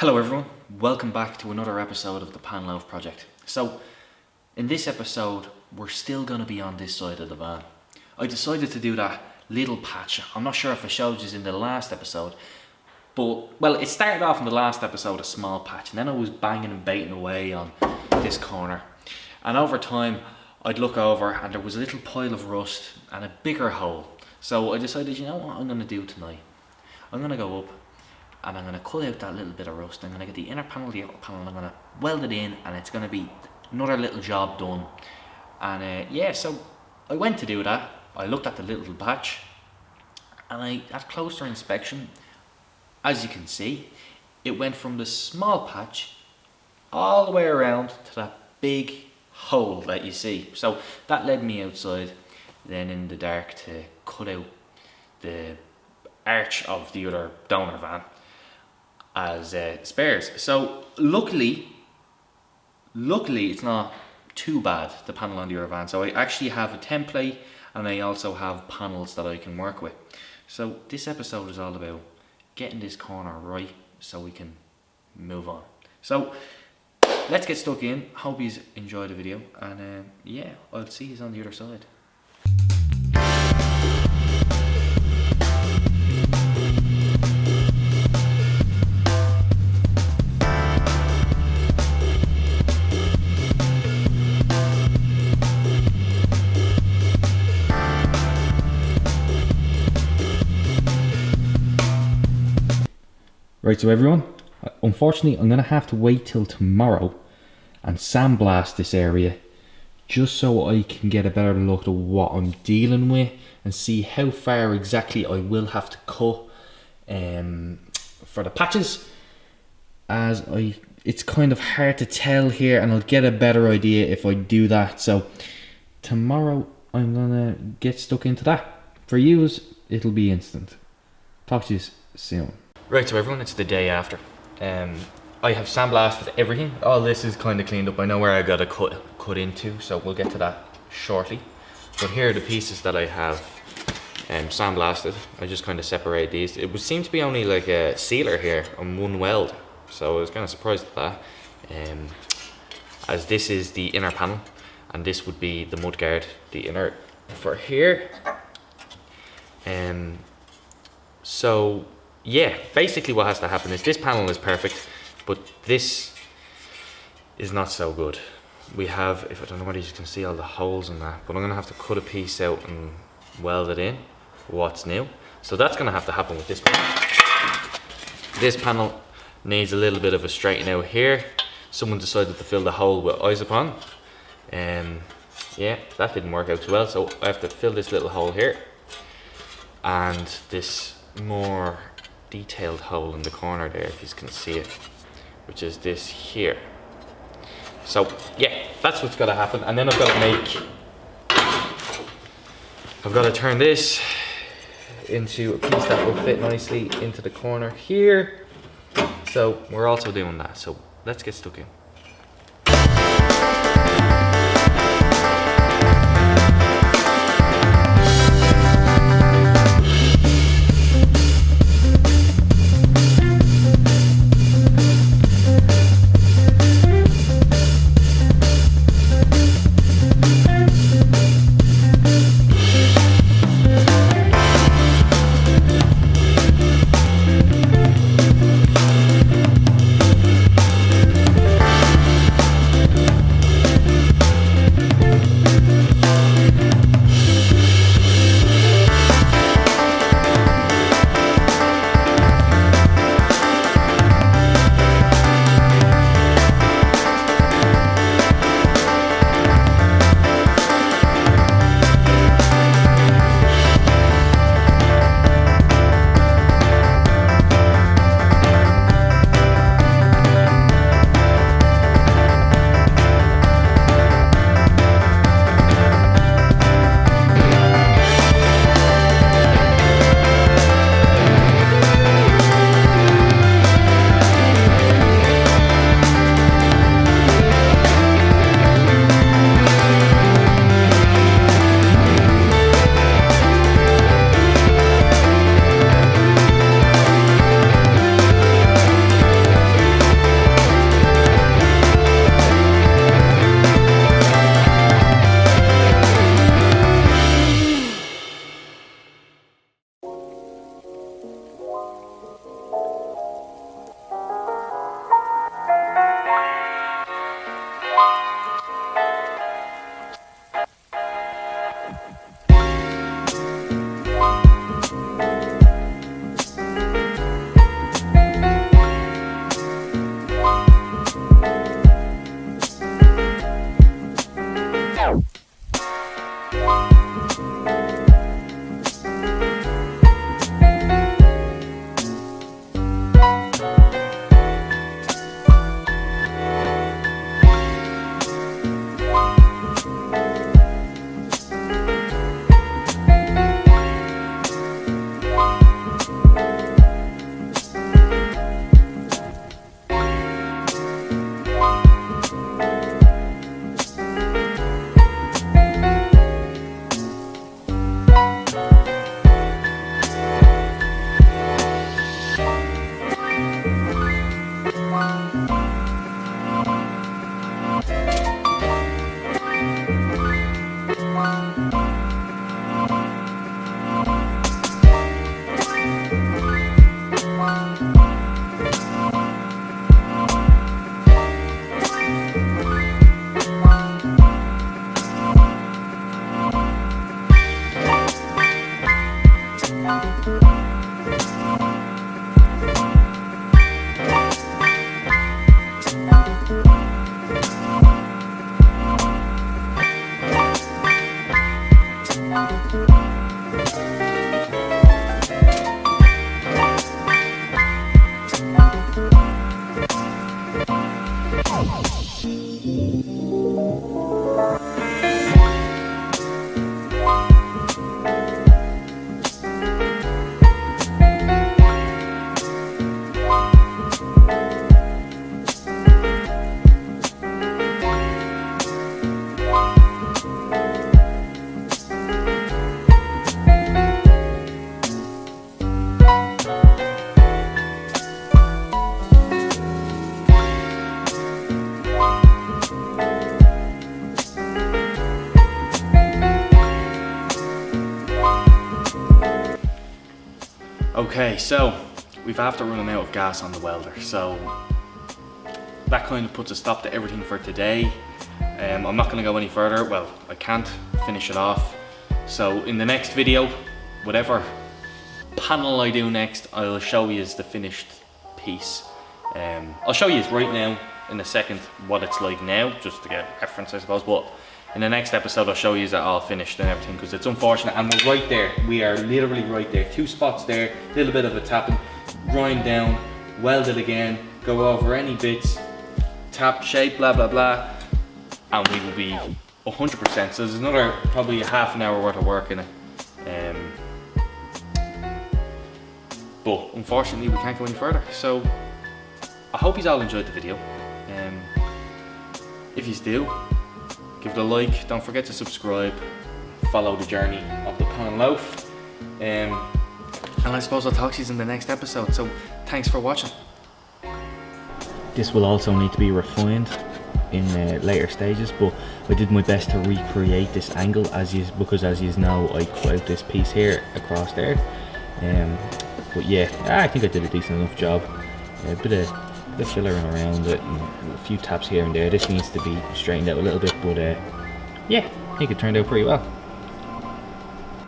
Hello everyone, welcome back to another episode of the Loaf Project. So, in this episode, we're still going to be on this side of the van. I decided to do that little patch. I'm not sure if I showed you in the last episode, but, well, it started off in the last episode a small patch, and then I was banging and baiting away on this corner. And over time, I'd look over and there was a little pile of rust and a bigger hole. So I decided, you know what I'm going to do tonight? I'm going to go up and I'm going to cut out that little bit of rust. I'm going to get the inner panel, the outer panel, I'm going to weld it in, and it's going to be another little job done. And so I went to do that. I looked at the little patch, and at closer inspection, as you can see, it went from the small patch all the way around to that big hole that you see. So that led me outside then in the dark to cut out the arch of the other donor van as spares. So luckily it's not too bad, the panel on the other van. So I actually have a template, and I also have panels that I can work with. So this episode is all about getting this corner right so we can move on. So let's get stuck in. Hope you enjoy the video, and I'll see you on the other side. Right, so everyone, unfortunately I'm going to have to wait till tomorrow and sandblast this area just so I can get a better look at what I'm dealing with and see how far exactly I will have to cut for the patches, as it's kind of hard to tell here, and I'll get a better idea if I do that. So tomorrow I'm going to get stuck into that. For yous, it'll be instant. Talk to you soon. Right, so everyone, it's the day after. I have sandblasted everything. All this is kind of cleaned up. I know where I got to cut into, so we'll get to that shortly. But here are the pieces that I have sandblasted. I just kind of separate these. It would seem to be only like a sealer here on one weld, so I was kind of surprised at that. As this is the inner panel, and this would be the mudguard, the inner for here. So yeah, basically what has to happen is this panel is perfect, but this is not so good. We have, if I don't know whether you can see all the holes in that, but I'm gonna have to cut a piece out and weld it in. What's new? So that's gonna have to happen with this panel. This panel needs a little bit of a straighten out here. Someone decided to fill the hole with isopon. Yeah, that didn't work out too well, so I have to fill this little hole here and this more detailed hole in the corner there, if you can see it, which is this here. So yeah, that's what's got to happen. And then I've got to turn this into a piece that will fit nicely into the corner here. So we're also doing that, so let's get stuck in. so we've after running out of gas on the welder, so that kind of puts a stop to everything for today. I'm not going to go any further. Well, I can't finish it off. So in the next video, whatever panel I do next, I'll show you the finished piece. I'll show you right now in a second what it's like now, just to get reference, I suppose. But in the next episode, I'll show you that all finished and everything, because it's unfortunate. And we're right there. We are literally right there. 2 spots there, a little bit of a tapping, grind down, weld it again, go over any bits, tap, shape, blah blah blah, and we will be 100%. So there's another probably a half an hour worth of work in it. But unfortunately we can't go any further. So I hope you all enjoyed the video. If you do, give it a like. Don't forget to subscribe. Follow the journey of the pan loaf. And I suppose I'll talk to you in the next episode. So thanks for watching. This will also need to be refined in later stages, but I did my best to recreate this angle because as you know, I cut out this piece here across there. But yeah, I think I did a decent enough job. A bit of fillering around it and a few taps here and there. This needs to be straightened out a little bit, but yeah, I think it turned out pretty well.